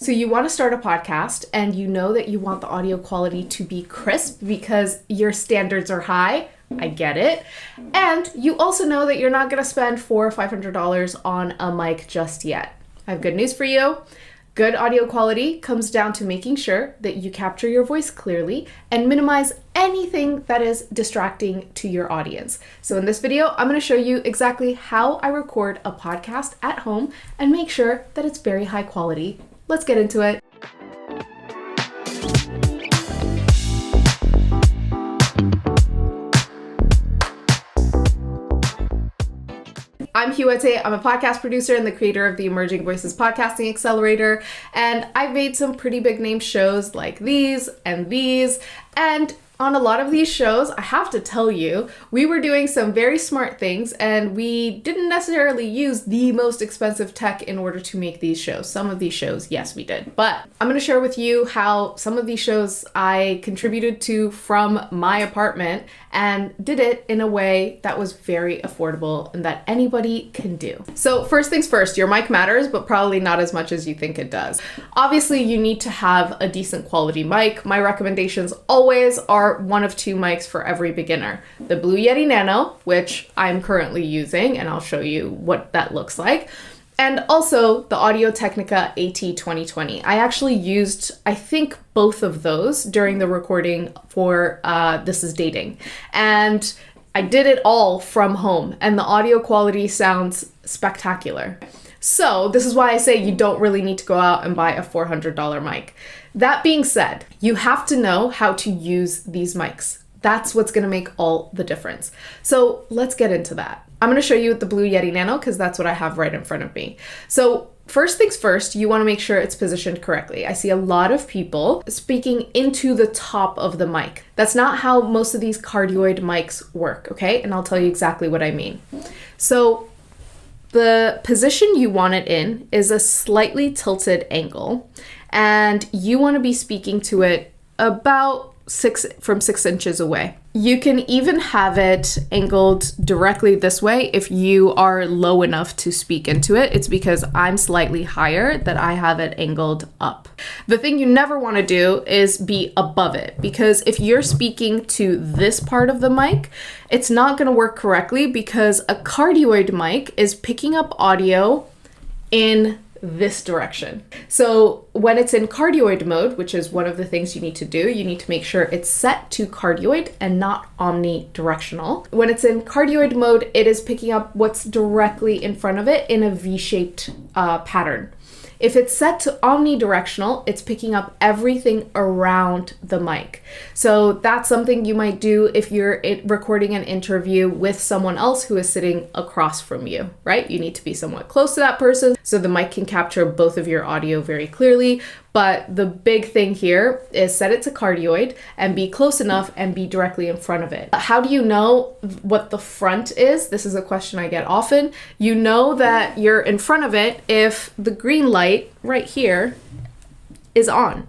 So you want to start a podcast and you know that you want the audio quality to be crisp because your standards are high. I get it. And you also know that you're not going to spend $400 or $500 on a mic just yet. I have good news for you. Good audio quality comes down to making sure that you capture your voice clearly and minimize anything that is distracting to your audience. So in this video, I'm going to show you exactly how I record a podcast at home and make sure that it's very high quality. Let's get into it. I'm Huete. I'm a podcast producer and the creator of the Emerging Voices Podcasting Accelerator, and I've made some pretty big name shows like these, and on a lot of these shows, I have to tell you, we were doing some very smart things and we didn't necessarily use the most expensive tech in order to make these shows. Some of these shows, yes, we did. But I'm going to share with you how some of these shows I contributed to from my apartment and did it in a way that was very affordable and that anybody can do. So first things first, your mic matters, but probably not as much as you think it does. Obviously, you need to have a decent quality mic. My recommendations always are one of two mics for every beginner. The Blue Yeti Nano, which I'm currently using, and I'll show you what that looks like. And also the Audio-Technica AT2020. I actually used, I think, both of those during the recording for This Is Dating. And I did it all from home, and the audio quality sounds spectacular. So this is why I say you don't really need to go out and buy a $400 mic. That being said, you have to know how to use these mics. That's what's gonna make all the difference. So let's get into that. I'm gonna show you the Blue Yeti Nano because that's what I have right in front of me. So first things first, you wanna make sure it's positioned correctly. I see a lot of people speaking into the top of the mic. That's not how most of these cardioid mics work, okay? And I'll tell you exactly what I mean. So the position you want it in is a slightly tilted angle, and you want to be speaking to it about 6 inches away. You can even have it angled directly this way if you are low enough to speak into it. It's because I'm slightly higher that I have it angled up. The thing you never want to do is be above it, because if you're speaking to this part of the mic, it's not going to work correctly because a cardioid mic is picking up audio in this direction. So when it's in cardioid mode, which is one of the things you need to do, you need to make sure it's set to cardioid and not omnidirectional. When it's in cardioid mode, it is picking up what's directly in front of it in a V-shaped pattern. If it's set to omnidirectional, it's picking up everything around the mic. So that's something you might do if you're recording an interview with someone else who is sitting across from you, right? You need to be somewhat close to that person so the mic can capture both of your audio very clearly. But the big thing here is set it to cardioid and be close enough and be directly in front of it. How do you know what the front is? This is a question I get often. You know that you're in front of it if the green light right here is on.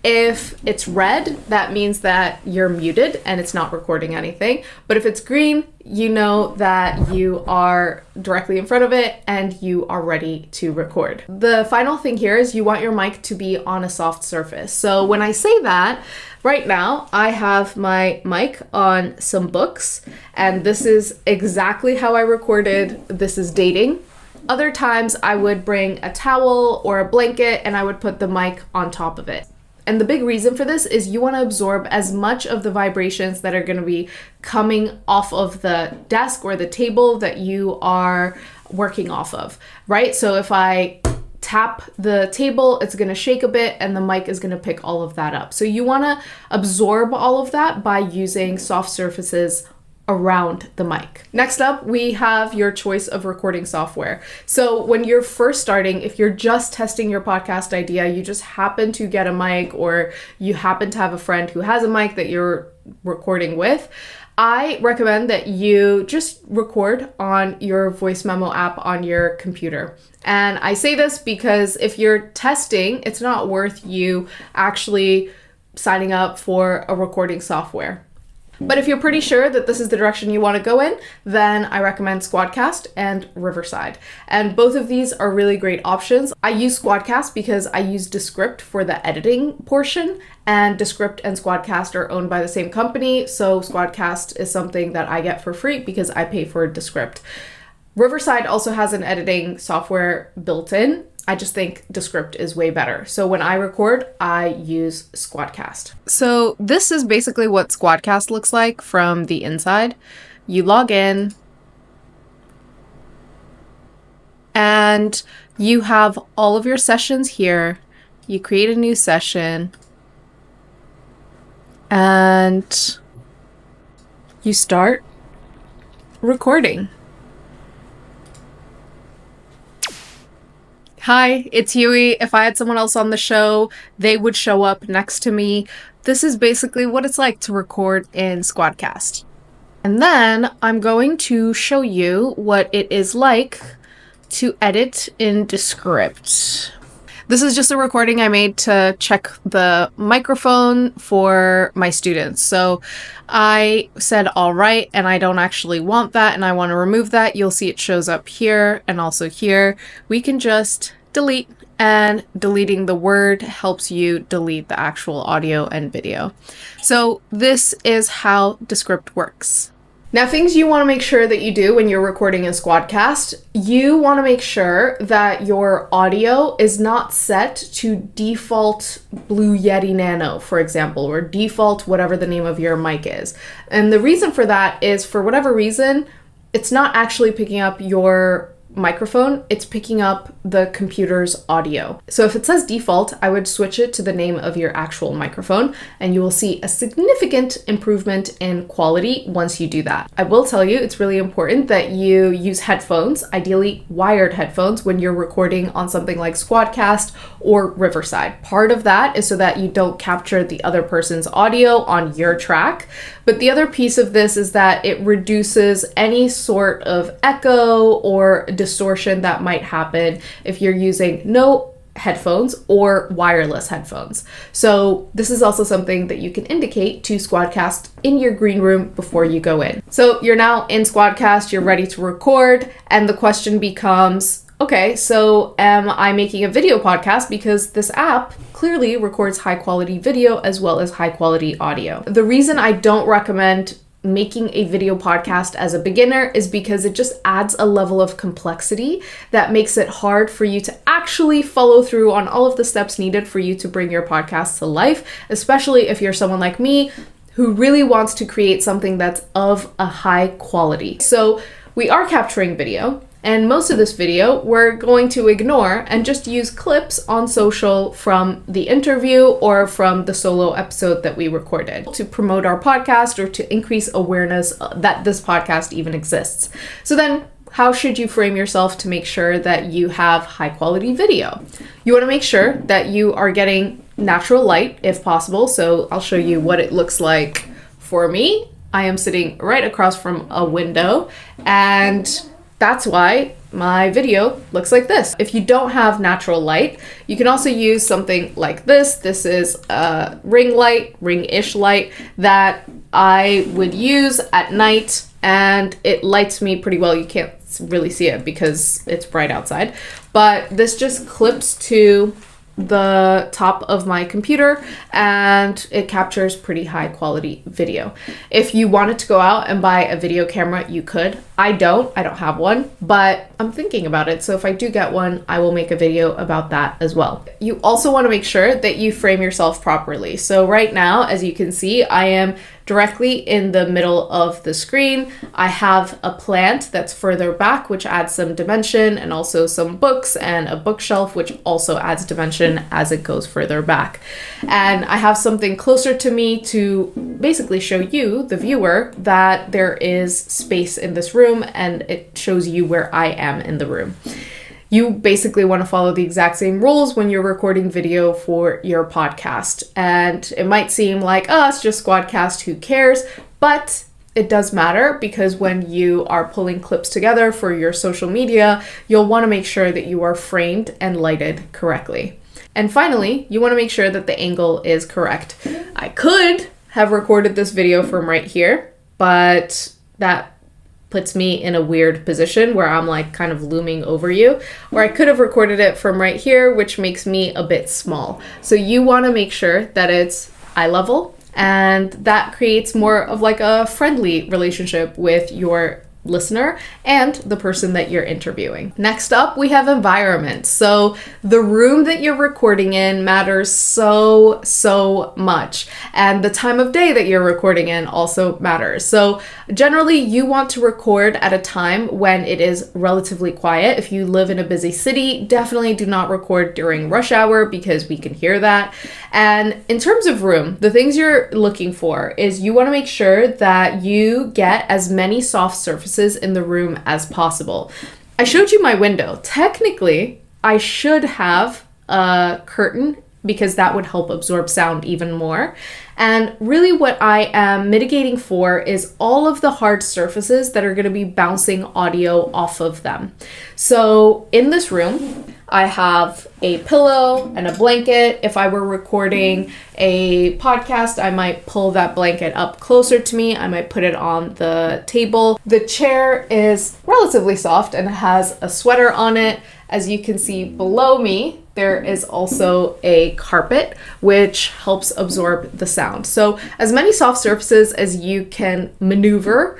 If it's red, that means that you're muted and it's not recording anything. But if it's green, you know that you are directly in front of it and you are ready to record. The final thing here is you want your mic to be on a soft surface. So when I say that, right now I have my mic on some books, and this is exactly how I recorded This Is Dating. Other times I would bring a towel or a blanket and I would put the mic on top of it. And the big reason for this is you want to absorb as much of the vibrations that are going to be coming off of the desk or the table that you are working off of, right? So if I tap the table, it's going to shake a bit and the mic is going to pick all of that up. So you want to absorb all of that by using soft surfaces around the mic. Next up, we have your choice of recording software. So when you're first starting, if you're just testing your podcast idea, you just happen to get a mic or you happen to have a friend who has a mic that you're recording with, I recommend that you just record on your voice memo app on your computer. And I say this because if you're testing, it's not worth you actually signing up for a recording software. But if you're pretty sure that this is the direction you want to go in, then I recommend Squadcast and Riverside. And both of these are really great options. I use Squadcast because I use Descript for the editing portion, and Descript and Squadcast are owned by the same company, so Squadcast is something that I get for free because I pay for Descript. Riverside also has an editing software built in. I just think Descript is way better. So when I record, I use Squadcast. So this is basically what Squadcast looks like from the inside. You log in and you have all of your sessions here. You create a new session and you start recording. Hi, it's Huey. If I had someone else on the show, they would show up next to me. This is basically what it's like to record in Squadcast. And then I'm going to show you what it is like to edit in Descript. This is just a recording I made to check the microphone for my students. So I said, all right, and I don't actually want that, and I want to remove that. You'll see it shows up here and also here. We can just delete, and deleting the word helps you delete the actual audio and video. So this is how Descript works. Now, things you want to make sure that you do when you're recording in Squadcast, you want to make sure that your audio is not set to default Blue Yeti Nano, for example, or default whatever the name of your mic is. And the reason for that is, for whatever reason, it's not actually picking up your microphone, it's picking up the computer's audio. So if it says default, I would switch it to the name of your actual microphone, and you will see a significant improvement in quality once you do that. I will tell you, it's really important that you use headphones, ideally wired headphones, when you're recording on something like Squadcast or Riverside. Part of that is so that you don't capture the other person's audio on your track. But the other piece of this is that it reduces any sort of echo or distortion that might happen if you're using no headphones or wireless headphones. So this is also something that you can indicate to Squadcast in your green room before you go in. So you're now in Squadcast, you're ready to record, and the question becomes, okay, so am I making a video podcast? Because this app clearly records high quality video as well as high quality audio. The reason I don't recommend making a video podcast as a beginner is because it just adds a level of complexity that makes it hard for you to actually follow through on all of the steps needed for you to bring your podcast to life, especially if you're someone like me who really wants to create something that's of a high quality. So we are capturing video, and most of this video we're going to ignore and just use clips on social from the interview or from the solo episode that we recorded to promote our podcast or to increase awareness that this podcast even exists. So then, how should you frame yourself to make sure that you have high quality video? You want to make sure that you are getting natural light if possible. So I'll show you what it looks like for me. I am sitting right across from a window, and that's why my video looks like this. If you don't have natural light, you can also use something like this. This is a ring light, ring-ish light that I would use at night, and it lights me pretty well. You can't really see it because it's bright outside, but this just clips to the top of my computer and it captures pretty high quality video. If you wanted to go out and buy a video camera, you could. I don't have one, but I'm thinking about it. So if I do get one, I will make a video about that as well. You also want to make sure that you frame yourself properly. So right now, as you can see, I am directly in the middle of the screen. I have a plant that's further back, which adds some dimension, and also some books and a bookshelf, which also adds dimension as it goes further back. And I have something closer to me to basically show you, the viewer, that there is space in this room, and it shows you where I am in the room. You basically want to follow the exact same rules when you're recording video for your podcast. And it might seem like, oh, it's just Squadcast, who cares? But it does matter, because when you are pulling clips together for your social media, you'll want to make sure that you are framed and lighted correctly. And finally, you want to make sure that the angle is correct. I could have recorded this video from right here, but that puts me in a weird position where I'm like kind of looming over you, or I could have recorded it from right here, which makes me a bit small. So you want to make sure that it's eye level, and that creates more of like a friendly relationship with your listener and the person that you're interviewing. Next up, we have environment. So the room that you're recording in matters so much, and the time of day that you're recording in also matters. So generally you want to record at a time when it is relatively quiet. If you live in a busy city, definitely do not record during rush hour because we can hear that. And in terms of room, the things you're looking for is you want to make sure that you get as many soft surfaces in the room as possible. I showed you my window. Technically, I should have a curtain because that would help absorb sound even more. And really what I am mitigating for is all of the hard surfaces that are going to be bouncing audio off of them. So in this room, I have a pillow and a blanket. If I were recording a podcast, I might pull that blanket up closer to me. I might put it on the table. The chair is relatively soft and has a sweater on it. As you can see below me, there is also a carpet, which helps absorb the sound. So as many soft surfaces as you can maneuver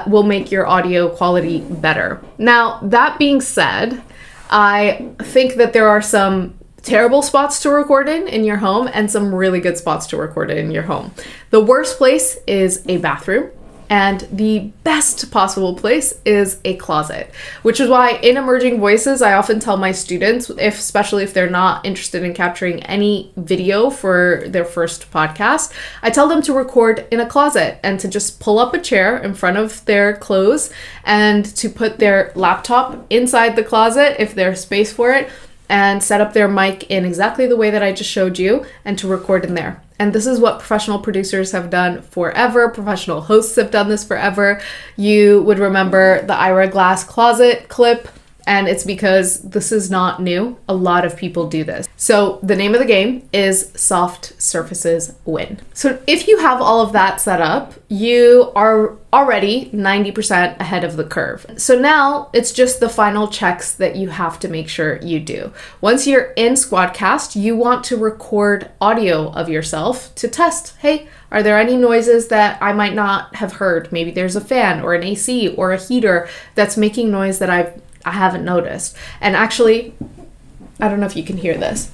will make your audio quality better. Now, that being said, I think that there are some terrible spots to record in your home and some really good spots to record in your home. The worst place is a bathroom, and the best possible place is a closet, which is why in Emerging Voices, I often tell my students, especially if they're not interested in capturing any video for their first podcast, I tell them to record in a closet and to just pull up a chair in front of their clothes and to put their laptop inside the closet if there's space for it, and set up their mic in exactly the way that I just showed you and to record in there. And this is what professional producers have done forever. Professional hosts have done this forever. You would remember the Ira Glass closet clip, and it's because this is not new. A lot of people do this. So the name of the game is soft surfaces win. So if you have all of that set up, you are already 90% ahead of the curve. So now it's just the final checks that you have to make sure you do. Once you're in Squadcast, you want to record audio of yourself to test, hey, are there any noises that I might not have heard? Maybe there's a fan or an AC or a heater that's making noise that I haven't noticed. And actually, I don't know if you can hear this.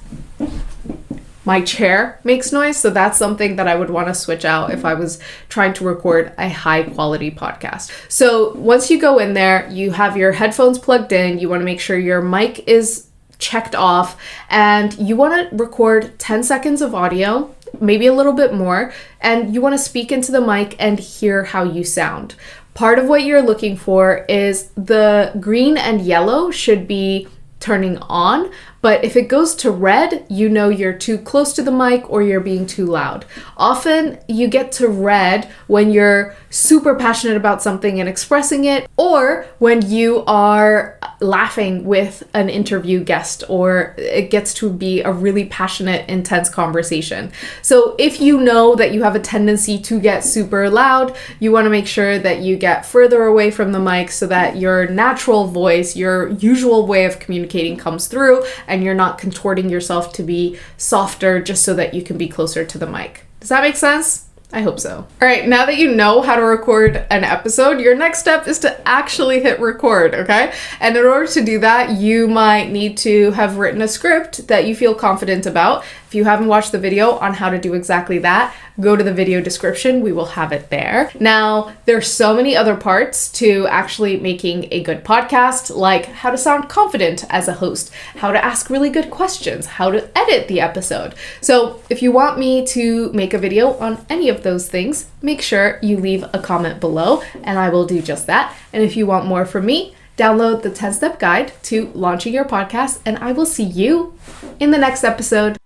My chair makes noise, so that's something that I would want to switch out if I was trying to record a high quality podcast. So once you go in there, you have your headphones plugged in, you want to make sure your mic is checked off, and you want to record 10 seconds of audio, maybe a little bit more, and you want to speak into the mic and hear how you sound. Part of what you're looking for is the green and yellow should be turning on, but if it goes to red, you know you're too close to the mic or you're being too loud. Often you get to red when you're super passionate about something and expressing it, or when you are laughing with an interview guest, or it gets to be a really passionate, intense conversation. So if you know that you have a tendency to get super loud, you want to make sure that you get further away from the mic so that your natural voice, your usual way of communicating comes through, and you're not contorting yourself to be softer just so that you can be closer to the mic. Does that make sense? I hope so. All right, now that you know how to record an episode, your next step is to actually hit record, okay? And in order to do that, you might need to have written a script that you feel confident about. If you haven't watched the video on how to do exactly that, go to the video description. We will have it there. Now, there's so many other parts to actually making a good podcast, like how to sound confident as a host, how to ask really good questions, how to edit the episode. So if you want me to make a video on any of those things, make sure you leave a comment below and I will do just that. And if you want more from me, download the 10-step guide to launching your podcast, and I will see you in the next episode.